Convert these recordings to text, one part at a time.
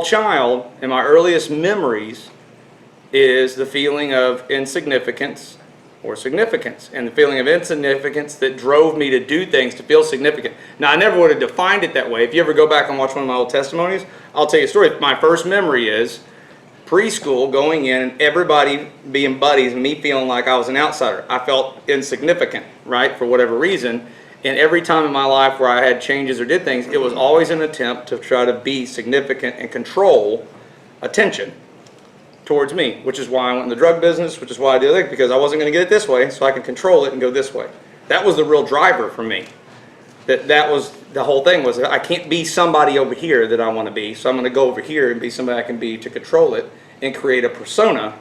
child, in my earliest memories, is the feeling of insignificance or significance, and the feeling of insignificance that drove me to do things to feel significant. Now, I never would have defined it that way. If you ever go back and watch one of my old testimonies, I'll tell you a story. My first memory is preschool, going in and everybody being buddies and me feeling like I was an outsider. I felt insignificant, right, for whatever reason. And every time in my life where I had changes or did things, it was always an attempt to try to be significant and control attention towards me, which is why I went in the drug business, which is why I did it, because I wasn't going to get it this way, so I can control it and go this way. That was the real driver for me. That was the whole thing, was I can't be somebody over here that I want to be, so I'm going to go over here and be somebody I can be to control it and create a persona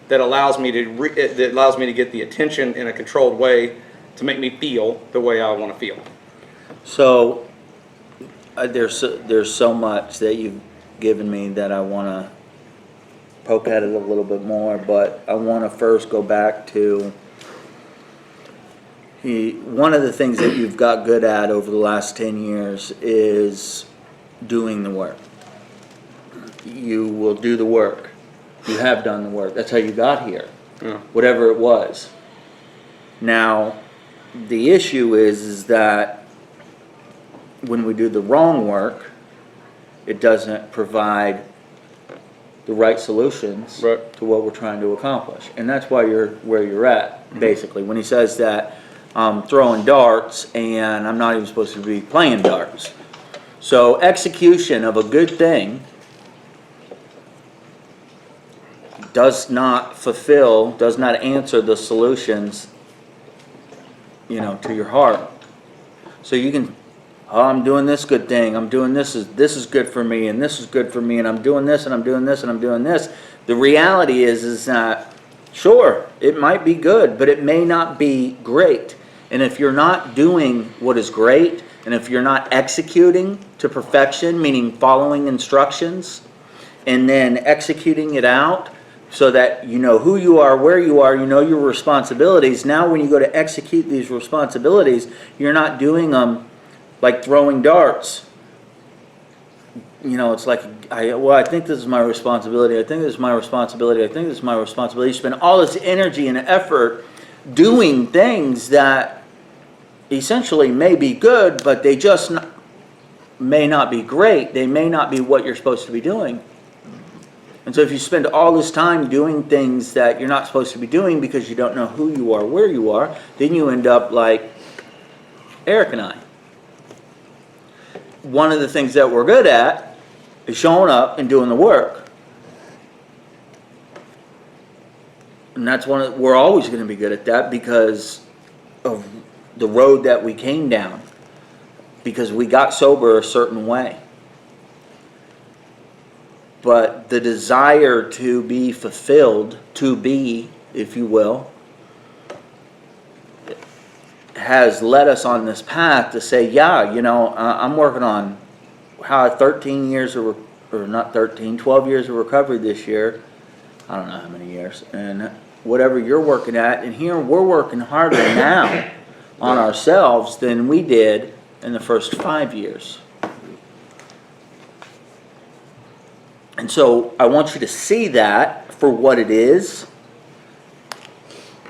that allows me to get the attention in a controlled way to make me feel the way I want to feel. So there's so much that you've given me that I want to poke at it a little bit more, but I want to first go back to one of the things that you've got good at over the last 10 years is doing the work. You will do the work. You have done the work. That's how you got here, whatever it was. Now, the issue is that when we do the wrong work, it doesn't provide the right solutions to what we're trying to accomplish. And that's why you're where you're at, basically. When he says that I'm throwing darts and I'm not even supposed to be playing darts. So execution of a good thing does not fulfill, does not answer the solutions, to your heart. So you can, I'm doing this good thing, I'm doing this is good for me, and this is good for me, and I'm doing this, and I'm doing this, and I'm doing this. The reality is that, sure, it might be good, but it may not be great. And if you're not doing what is great, and if you're not executing to perfection, meaning following instructions, and then executing it out, so that you know who you are, where you are, you know your responsibilities. Now when you go to execute these responsibilities, you're not doing them like throwing darts. It's like, I think this is my responsibility, I think this is my responsibility, I think this is my responsibility. You spend all this energy and effort doing things that essentially may be good, but they just may not be great. They may not be what you're supposed to be doing. And so if you spend all this time doing things that you're not supposed to be doing because you don't know who you are, where you are, then you end up like Eric and I. One of the things that we're good at is showing up and doing the work. And that's we're always going to be good at that because of the road that we came down. Because we got sober a certain way. But the desire to be fulfilled, to be, if you will, has led us on this path to say, I'm working on how 12 years of recovery this year. I don't know how many years. And whatever you're working at, and here we're working harder now on ourselves than we did in the first 5 years. And so I want you to see that for what it is.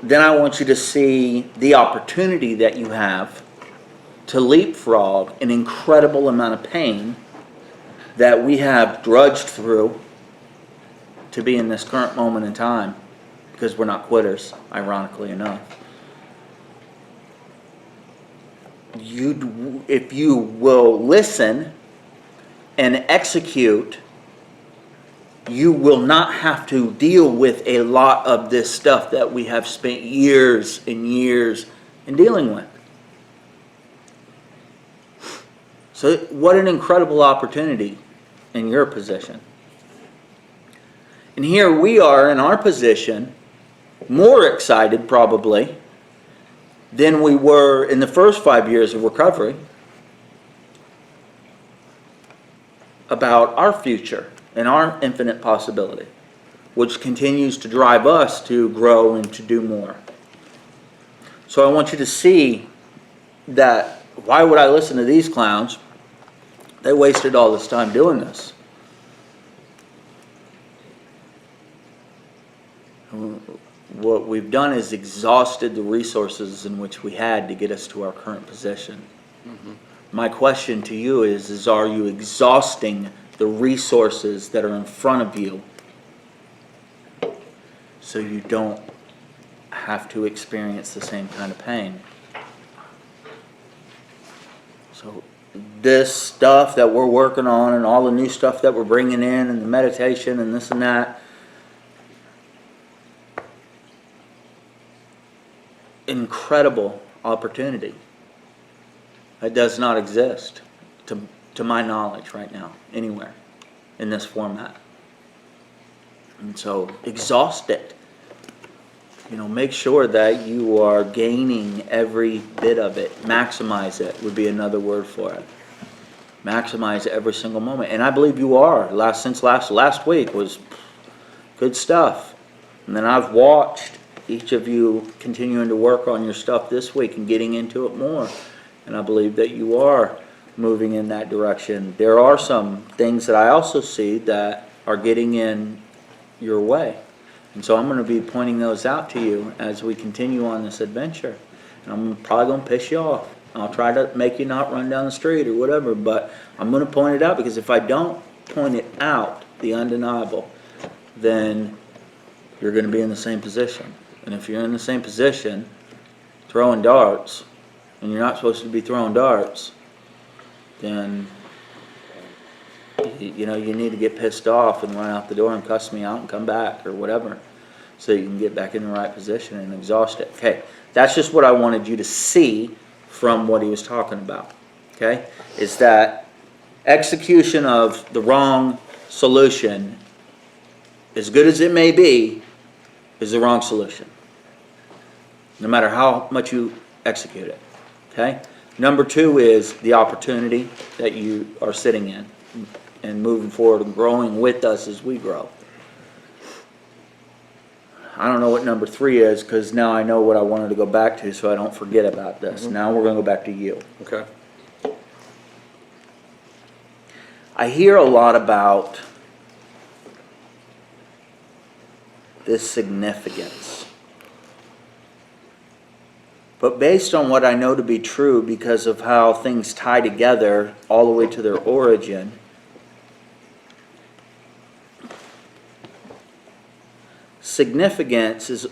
Then I want you to see the opportunity that you have to leapfrog an incredible amount of pain that we have drudged through to be in this current moment in time, because we're not quitters, ironically enough. If you will listen and execute, you will not have to deal with a lot of this stuff that we have spent years and years in dealing with. So what an incredible opportunity in your position. And here we are in our position, more excited probably than we were in the first 5 years of recovery about our future and our infinite possibility, which continues to drive us to grow and to do more. So I want you to see that, why would I listen to these clowns? They wasted all this time doing this. What we've done is exhausted the resources in which we had to get us to our current position. My question to you is are you exhausting the resources that are in front of you so you don't have to experience the same kind of pain? So this stuff that we're working on and all the new stuff that we're bringing in and the meditation and this and that, incredible opportunity. It does not exist, to my knowledge right now, anywhere in this format. And so exhaust it. Make sure that you are gaining every bit of it. Maximize it would be another word for it. Maximize every single moment. And I believe you are. Last week was good stuff. And then I've watched each of you continuing to work on your stuff this week and getting into it more. And I believe that you are moving in that direction. There are some things that I also see that are getting in your way. And so I'm going to be pointing those out to you as we continue on this adventure. And I'm probably going to piss you off. I'll try to make you not run down the street or whatever, but I'm going to point it out, because if I don't point it out, the undeniable, then you're going to be in the same position. And if you're in the same position, throwing darts, and you're not supposed to be throwing darts, then you need to get pissed off and run out the door and cuss me out and come back or whatever, so you can get back in the right position and exhaust it. Okay, that's just what I wanted you to see from what he was talking about. Okay, is that execution of the wrong solution, as good as it may be, is the wrong solution, no matter how much you execute it. Okay? Number 2 is the opportunity that you are sitting in and moving forward and growing with us as we grow. I don't know what number 3 is, because now I know what I wanted to go back to, so I don't forget about this. Now we're going to go back to you. Okay. I hear a lot about this significance. But based on what I know to be true, because of how things tie together all the way to their origin, significance is,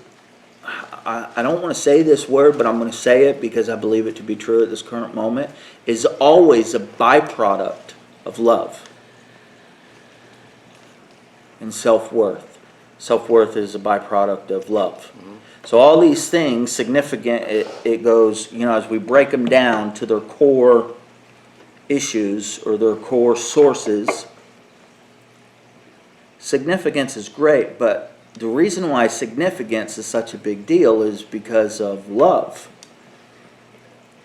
I don't want to say this word, but I'm going to say it because I believe it to be true at this current moment, is always a byproduct of love and self-worth. Self-worth is a byproduct of love. So all these things, significant, it goes, as we break them down to their core issues or their core sources, significance is great, but the reason why significance is such a big deal is because of love.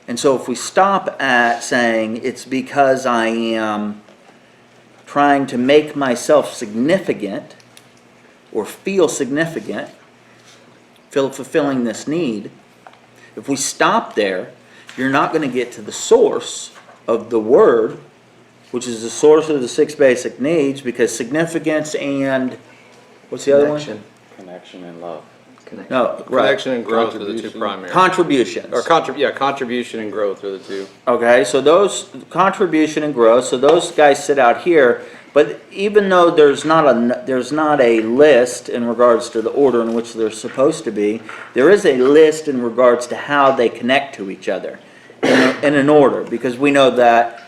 And so if we stop at saying it's because I am trying to make myself significant or feel significant, fulfilling this need, if we stop there, you're not going to get to the source of the word, which is the source of the 6 basic needs, because significance and, what's the other one? Connection and love. No, right. Connection and growth are the 2 primary. Contributions. Or contribution and growth are the 2. Okay, so those, contribution and growth, so those guys sit out here. But even though there's not a list in regards to the order in which they're supposed to be, there is a list in regards to how they connect to each other in an order, because we know that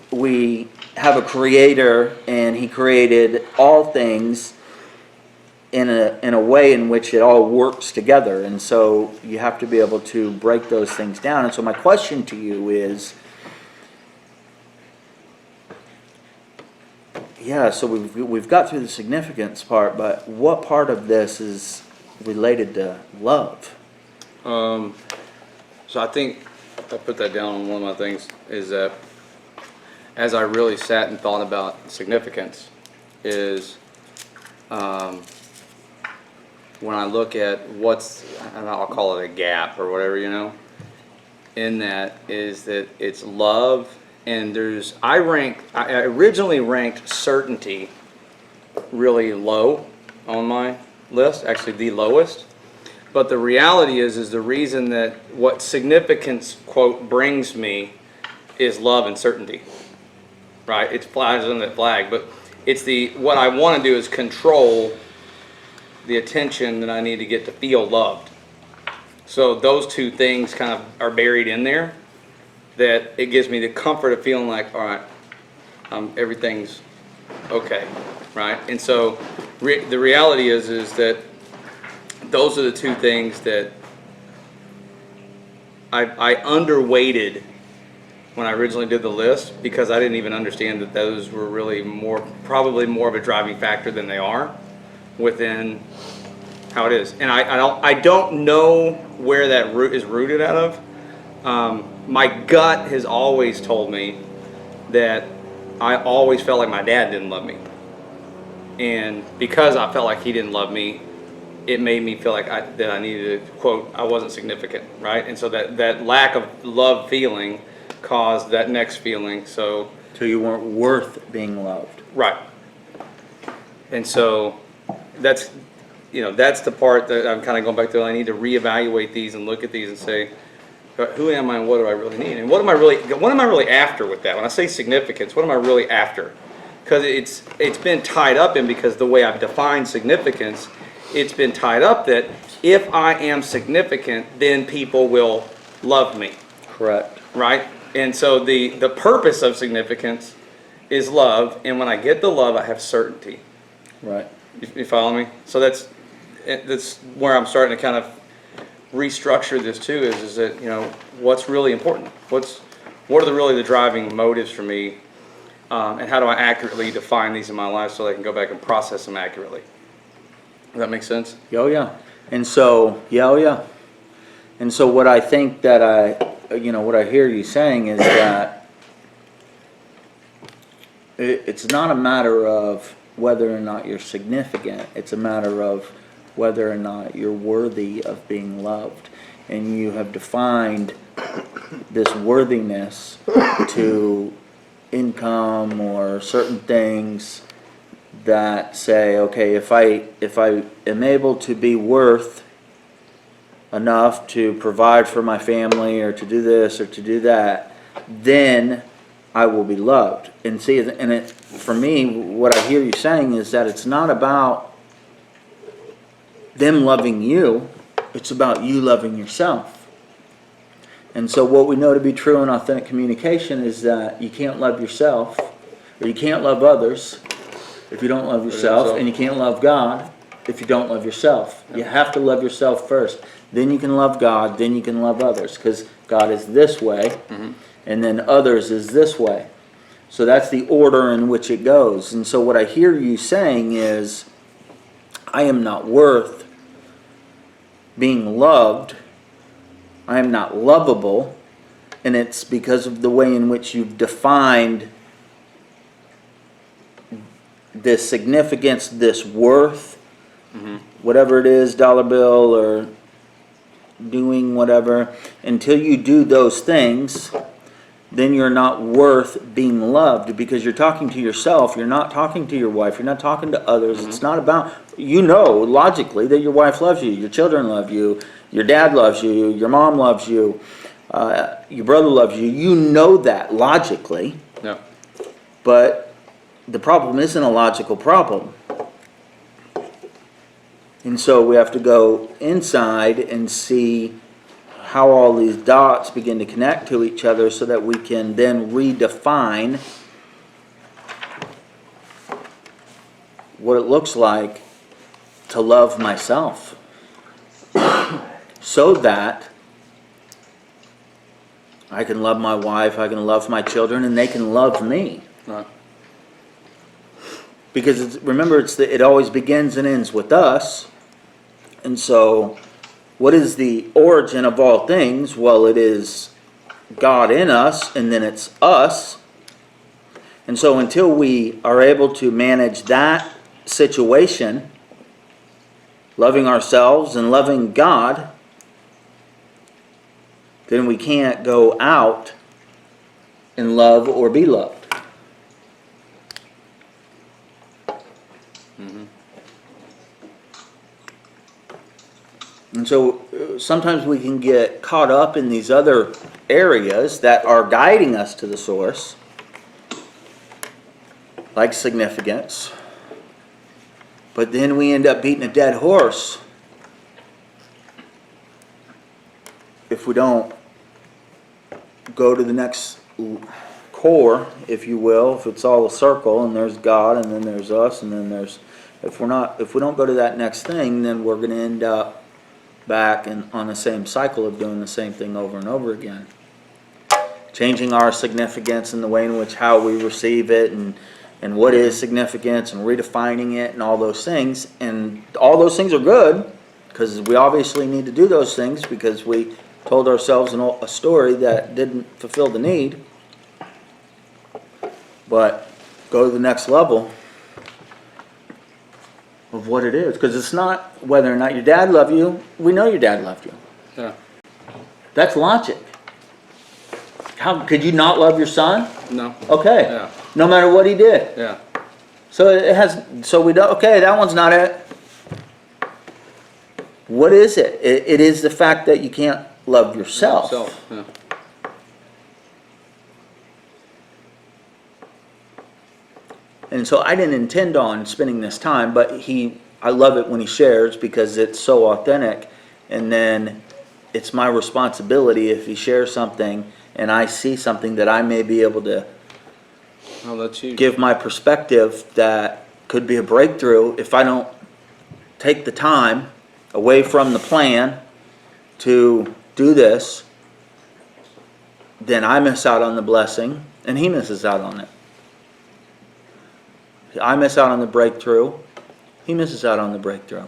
we have a creator and he created all things in a way in which it all works together, and so you have to be able to break those things down. And so my question to you is, yeah, so we've got through the significance part, but what part of this is related to love? So I think I put that down on one of my things, is that as I really sat and thought about significance, is when I look at I'll call it a gap or whatever, in that is that it's love. And I originally ranked certainty really low on my list, actually the lowest. But the reality is the reason that what significance, quote, brings me is love and certainty, right? It flies on that flag, but it's what I want to do is control the attention that I need to get to feel loved. So those two things kind of are buried in there, that it gives me the comfort of feeling like, all right, everything's okay, right? And so the reality is that those are the two things that I underweighted when I originally did the list, because I didn't even understand that those were really probably more of a driving factor than they are within how it is. And I don't know where that root is rooted out of. My gut has always told me that I always felt like my dad didn't love me. And because I felt like he didn't love me, it made me feel like that I needed to, quote, I wasn't significant, right? And so that lack of love feeling caused that next feeling. So you weren't worth being loved. Right. And so that's the part that I'm kind of going back to. I need to reevaluate these and look at these and say, who am I and what do I really need? And what am I really after with that? When I say significance, what am I really after? Because it's been tied up in, because the way I've defined significance, it's been tied up that if I am significant, then people will love me. Correct. Right? And so the purpose of significance is love, and when I get the love, I have certainty. Right. You follow me? So that's where I'm starting to kind of restructure this too, is that, what's really important? What are really the driving motives for me, and how do I accurately define these in my life so I can go back and process them accurately? Does that make sense? Oh yeah. And so, yeah. And so what I think that what I hear you saying is that it's not a matter of whether or not you're significant. It's a matter of whether or not you're worthy of being loved. And you have defined this worthiness to income or certain things that say, okay, if I am able to be worth enough to provide for my family or to do this or to do that, then I will be loved. And see, and for me, what I hear you saying is that it's not about them loving you, it's about you loving yourself. And so what we know to be true in authentic communication is that you can't love yourself, or you can't love others if you don't love yourself, and you can't love God if you don't love yourself. You have to love yourself first. Then you can love God, then you can love others, because God is this way, and then others is this way. So that's the order in which it goes. And so what I hear you saying is, I am not worth being loved, I am not lovable, and it's because of the way in which you've defined this significance, this worth, whatever it is, dollar bill or doing whatever, until you do those things, then you're not worth being loved, because you're talking to yourself, you're not talking to your wife, you're not talking to others. It's not about, logically that your wife loves you, your children love you, your dad loves you, your mom loves you, your brother loves you. You know that logically. Yeah. But the problem isn't a logical problem. And so we have to go inside and see how all these dots begin to connect to each other so that we can then redefine what it looks like to love myself, so that I can love my wife, I can love my children, and they can love me. Right. Because remember, it always begins and ends with us. And so, what is the origin of all things? Well, it is God in us, and then it's us. And so until we are able to manage that situation, loving ourselves and loving God, then we can't go out and love or be loved. And so sometimes we can get caught up in these other areas that are guiding us to the source, like significance, but then we end up beating a dead horse if we don't go to the next core, if you will. If it's all a circle and there's God and then there's us and then there's, if we don't go to that next thing, then we're going to end up back and on the same cycle of doing the same thing over and over again. Changing our significance and the way in which how we receive it and what is significance and redefining it and all those things. And all those things are good because we obviously need to do those things because we told ourselves a story that didn't fulfill the need. But go to the next level of what it is. Because it's not whether or not your dad loved you. We know your dad loved you. Yeah. That's logic. How could you not love your son? No. Okay. Yeah. No matter what he did. Yeah. So it has. So we don't. Okay, that one's not it. What is it? It is the fact that you can't love yourself. Yeah. And so I didn't intend on spending this time, but I love it when he shares because it's so authentic. And then it's my responsibility if he shares something and I see something that I may be able to I'll let you give my perspective that could be a breakthrough if I don't take the time away from the plan to do this, then I miss out on the blessing and he misses out on it. I miss out on the breakthrough. He misses out on the breakthrough.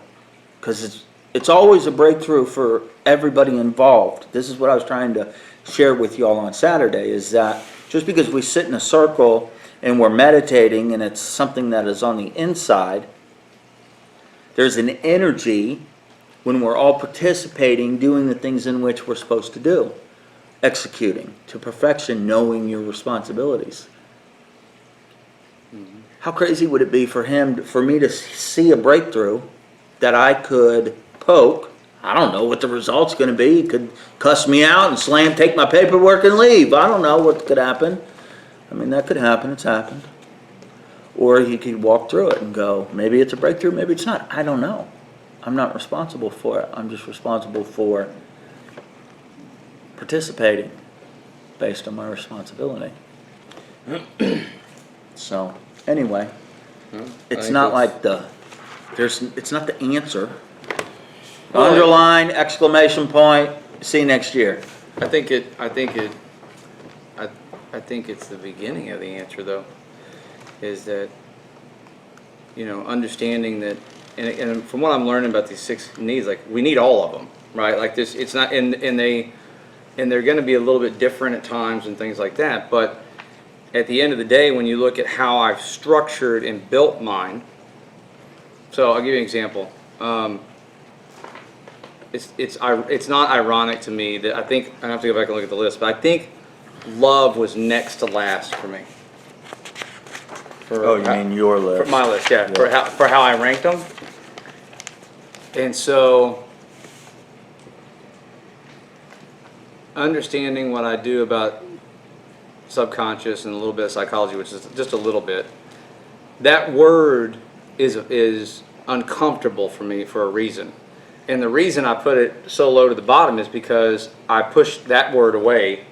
Because it's always a breakthrough for everybody involved. This is what I was trying to share with you all on Saturday, is that just because we sit in a circle and we're meditating and it's something that is on the inside, there's an energy when we're all participating, doing the things in which we're supposed to do. Executing to perfection, knowing your responsibilities. How crazy would it be for me to see a breakthrough that I could poke? I don't know what the result's going to be. He could cuss me out and take my paperwork and leave. I don't know what could happen. I mean, that could happen. It's happened. Or he could walk through it and go, maybe it's a breakthrough, maybe it's not. I don't know. I'm not responsible for it. I'm just responsible for participating based on my responsibility. So, anyway, it's not like it's not the answer. Underline, exclamation point, see you next year. I think it's the beginning of the answer, though, is that, understanding that, and from what I'm learning about these 6 needs, like, we need all of them, right? Like this, it's not, and they're going to be a little bit different at times and things like that, but at the end of the day, when you look at how I've structured and built mine, so I'll give you an example. It's not ironic to me that I have to go back and look at the list, but I think love was next to last for me. You mean your list? For my list, yeah. For how I ranked them. And so, understanding what I do about subconscious and a little bit of psychology, which is just a little bit, that word is uncomfortable for me for a reason. And the reason I put it so low to the bottom is because I pushed that word away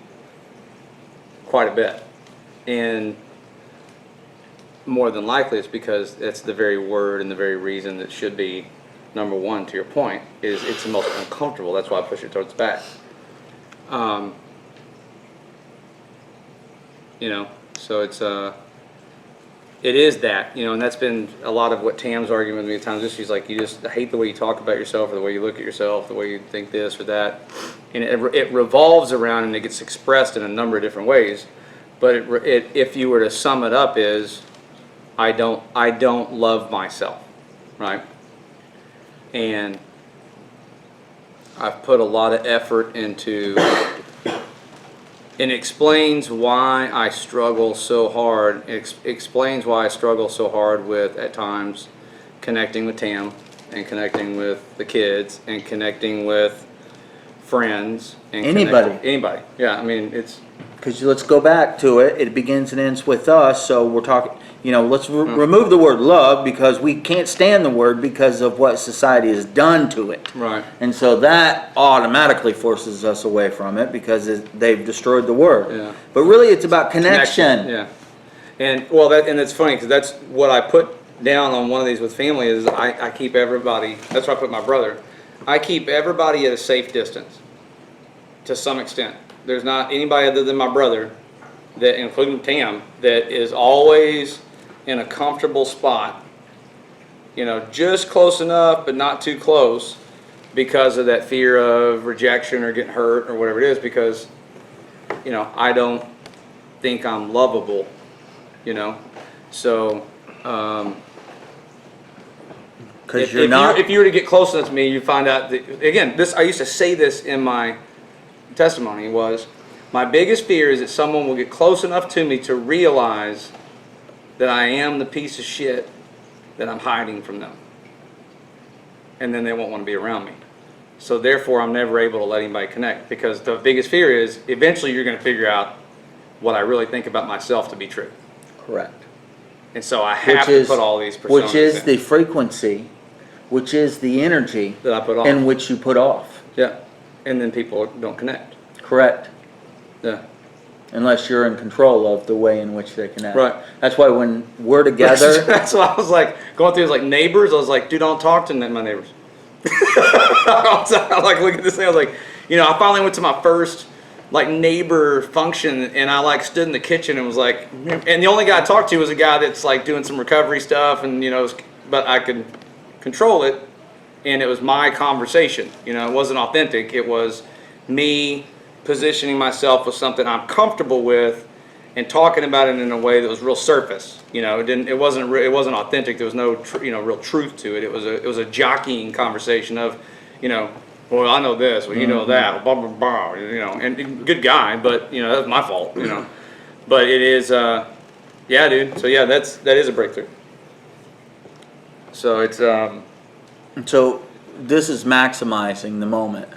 quite a bit. And more than likely it's because it's the very word and the very reason that should be number one, to your point, is it's the most uncomfortable. That's why I push it towards the back. So it is that, and that's been a lot of what Tam's argument with me at times. She's like, you just hate the way you talk about yourself, or the way you look at yourself, the way you think this or that. And it revolves around, and it gets expressed in a number of different ways. But if you were to sum it up, is I don't love myself, right? And I've put a lot of effort into, and it explains why I struggle so hard. It explains why I struggle so hard with, at times, connecting with Tam and connecting with the kids and connecting with friends and Anybody. Anybody. Yeah, I mean, it's Because let's go back to it. It begins and ends with us. So we're talking, let's remove the word love because we can't stand the word because of what society has done to it. right. And so that automatically forces us away from it because they've destroyed the word. Yeah. But really it's about connection. Yeah. And well, and it's funny because that's what I put down on one of these with family is I keep everybody, that's why I put my brother, I keep everybody at a safe distance to some extent. There's not anybody other than my brother, that including Tam, that is always in a comfortable spot, just close enough but not too close because of that fear of rejection or getting hurt or whatever it is because, I don't think I'm lovable, so Because you're not. If you were to get close enough to me, you find out that, again, I used to say this in my testimony was, my biggest fear is that someone will get close enough to me to realize that I am the piece of shit that I'm hiding from them. And then they won't want to be around me. So therefore, I'm never able to let anybody connect because the biggest fear is eventually you're going to figure out what I really think about myself to be true. Correct. And so I have to put all these personas which is in. the frequency, which is the energy That I put off. in which you put off. Yeah. And then people don't connect. Correct. Yeah. Unless you're in control of the way in which they connect. Right. That's why when we're together, That's what I was like going through. It was like neighbors. I was like, dude, don't talk to my neighbors. I like look at this thing. I was like, I finally went to my first like neighbor function, and I like stood in the kitchen and was like, and the only guy I talked to was a guy that's like doing some recovery stuff, and but I could control it, and it was my conversation. It wasn't authentic. It was me positioning myself with something I'm comfortable with and talking about it in a way that was real surface. It wasn't authentic. There was no real truth to it. It was a jockeying conversation of, well, I know this, well, you know that, blah blah blah, and good guy, but that's my fault, But it is, yeah, dude. So yeah, that is a breakthrough. So it's so this is maximizing the moment.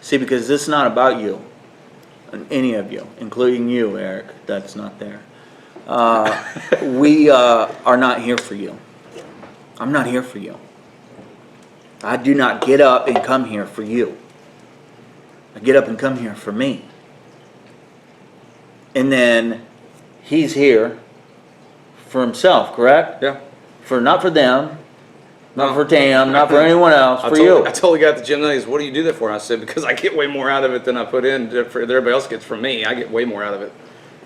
See, because this is not about you, any of you, including you, Eric. That's not there. We are not here for you. I'm not here for you. I do not get up and come here for you. I get up and come here for me. And then he's here for himself, correct? yeah. Not for them, not No. for Tam, not for anyone else, for you. I told the guy at the gym today, what do you do that for? I said, because I get way more out of it than I put in for everybody else gets from me. I get way more out of it.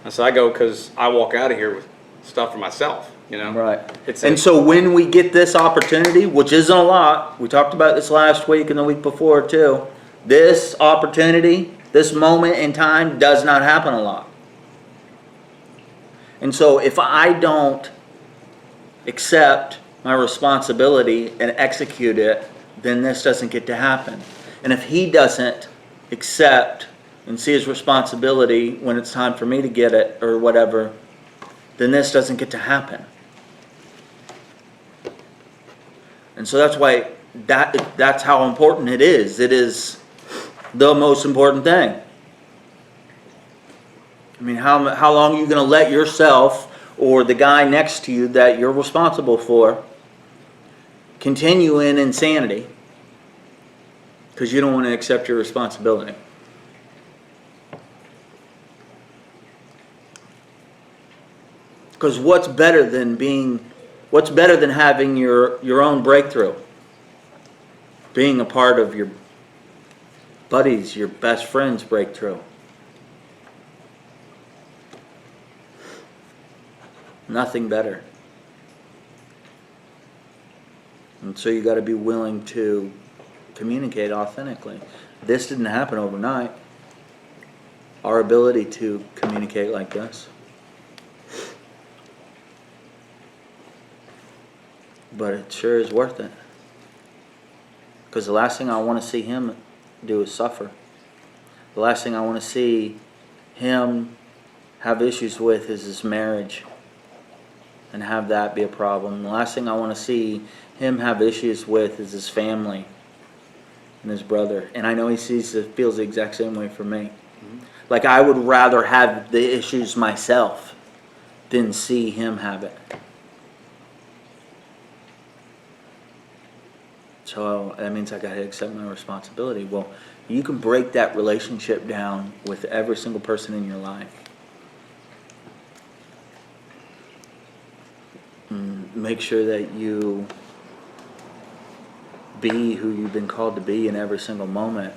I said, I go because I walk out of here with stuff for myself, Right. It's And so when we get this opportunity, which isn't a lot, we talked about this last week and the week before too, this opportunity, this moment in time does not happen a lot. And so if I don't accept my responsibility and execute it, then this doesn't get to happen. And if he doesn't accept and see his responsibility when it's time for me to get it or whatever, then this doesn't get to happen. And so that's why that's how important it is. It is the most important thing. I mean, how long are you going to let yourself or the guy next to you that you're responsible for continue in insanity because you don't want to accept your responsibility? Because what's better than having your own breakthrough? Being a part of your buddies, your best friend's breakthrough. Nothing better. And so you got to be willing to communicate authentically. This didn't happen overnight. Our ability to communicate like this. But it sure is worth it. Because the last thing I want to see him do is suffer. The last thing I want to see him have issues with is his marriage. and have that be a problem. The last thing I want to see him have issues with is his family and his brother. And I know he feels the exact same way for me. Like, I would rather have the issues myself than see him have it. So that means I got to accept my responsibility. Well, you can break that relationship down with every single person in your life. Make sure that you be who you've been called to be in every single moment,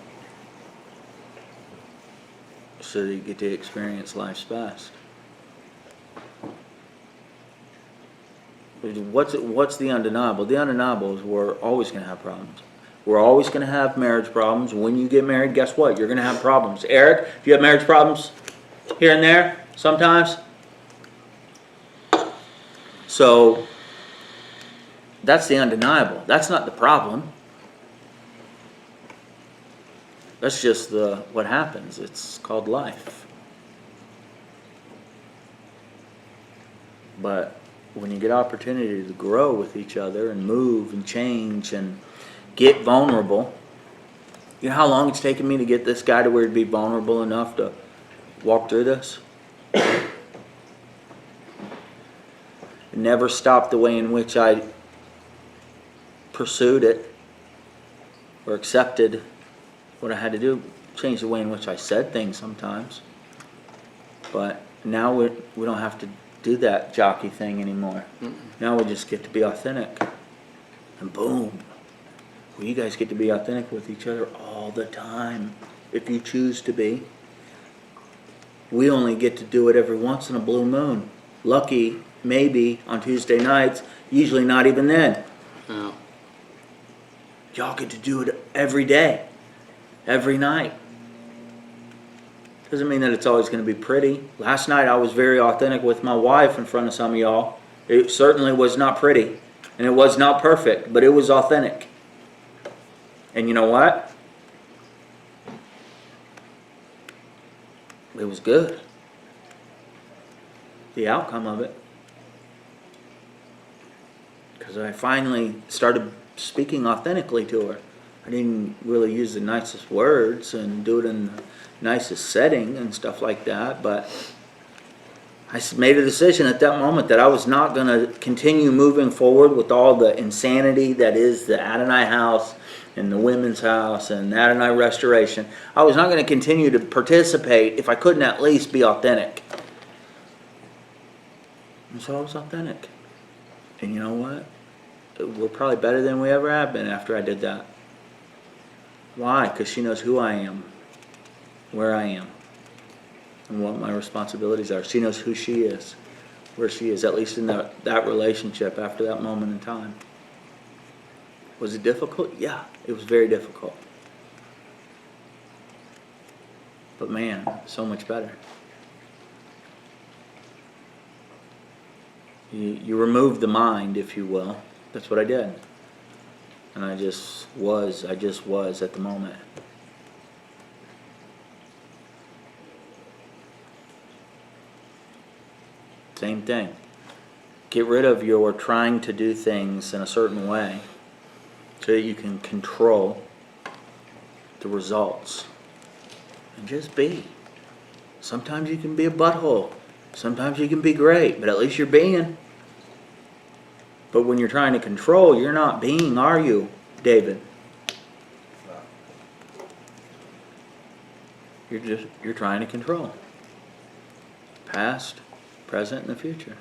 so that you get to experience life's best. What's the undeniable? The undeniable is we're always going to have problems. We're always going to have marriage problems. When you get married, guess what? You're going to have problems. Eric, do you have marriage problems here and there sometimes? So that's the undeniable. That's not the problem. That's just what happens. It's called life. But when you get opportunity to grow with each other and move and change and get vulnerable, you know how long it's taken me to get this guy to where he'd be vulnerable enough to walk through this? It never stopped the way in which I pursued it or accepted what I had to do. Changed the way in which I said things sometimes. But now we don't have to do that jockey thing anymore. Now we just get to be authentic. And boom. Well, you guys get to be authentic with each other all the time, if you choose to be. We only get to do it every once in a blue moon. Lucky, maybe, on Tuesday nights, usually not even then. No. Y'all get to do it every day, every night. Doesn't mean that it's always going to be pretty. Last night I was very authentic with my wife in front of some of y'all. It certainly was not pretty, and it was not perfect, but it was authentic. And you know what? It was good. The outcome of it. Because I finally started speaking authentically to her. I didn't really use the nicest words and do it in the nicest setting and stuff like that, but I made a decision at that moment that I was not going to continue moving forward with all the insanity that is the Adonai house and the women's house and Adonai Restoration. I was not going to continue to participate if I couldn't at least be authentic. And so I was authentic. And you know what? We're probably better than we ever have been after I did that. Why? Because she knows who I am, where I am, and what my responsibilities are. She knows who she is, where she is, at least in that relationship after that moment in time. Was it difficult? Yeah, it was very difficult. But man, so much better. You remove the mind, if you will. That's what I did. And I just was at the moment. Same thing. Get rid of your trying to do things in a certain way so that you can control the results. And just be. Sometimes you can be a butthole. Sometimes you can be great, but at least you're being. But when you're trying to control, you're not being, are you, David? You're trying to control. Past, present, and the future.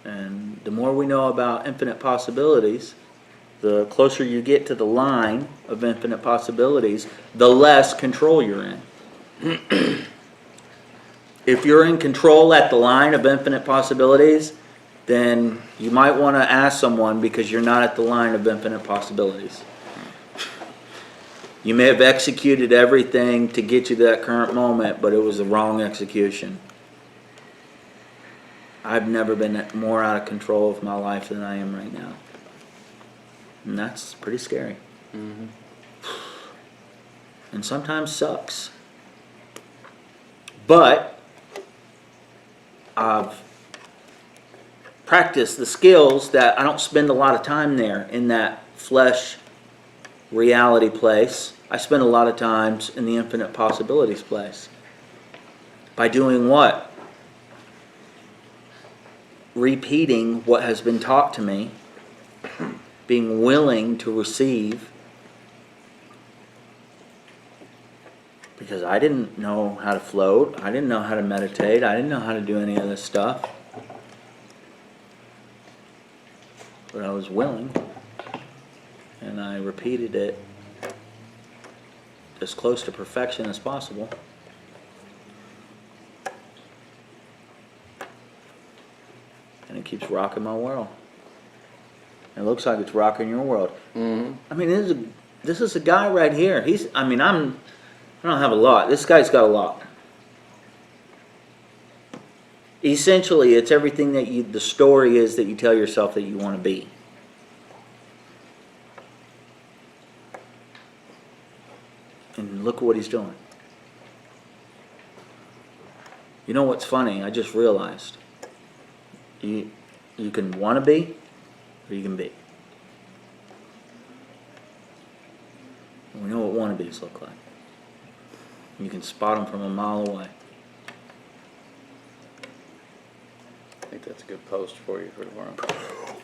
And the more we know about infinite possibilities, the closer you get to the line of infinite possibilities, the less control you're in. If you're in control at the line of infinite possibilities, then you might want to ask someone, because you're not at the line of infinite possibilities. You may have executed everything to get you to that current moment, but it was the wrong execution. I've never been more out of control of my life than I am right now. And that's pretty scary. Mm-hmm. And sometimes sucks. But I've practice the skills that I don't spend a lot of time there in that flesh reality place. I spend a lot of times in the infinite possibilities place. By doing what? Repeating what has been taught to me, being willing to receive, because I didn't know how to float, I didn't know how to meditate, I didn't know how to do any of this stuff. But I was willing, and I repeated it as close to perfection as possible. And it keeps rocking my world. It looks like it's rocking your world. Mm-hmm. I mean, this is a guy right here. I don't have a lot. This guy's got a lot. Essentially, it's everything that the story is that you tell yourself that you want to be. And look at what he's doing. You know what's funny? I just realized. You can want to be, or you can be. And we know what wannabes look like. You can spot them from a mile away. I think that's a good post for you for tomorrow.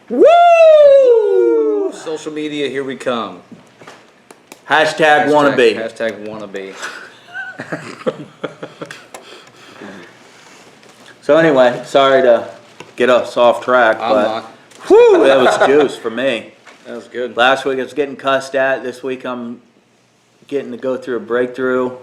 Woo! Social media, here we come. Hashtag wannabe. Hashtag wannabe. So anyway, sorry to get us off track, I'm but not. whew, that was juice for me. That was good. Last week I was getting cussed at. This week I'm getting to go through a breakthrough.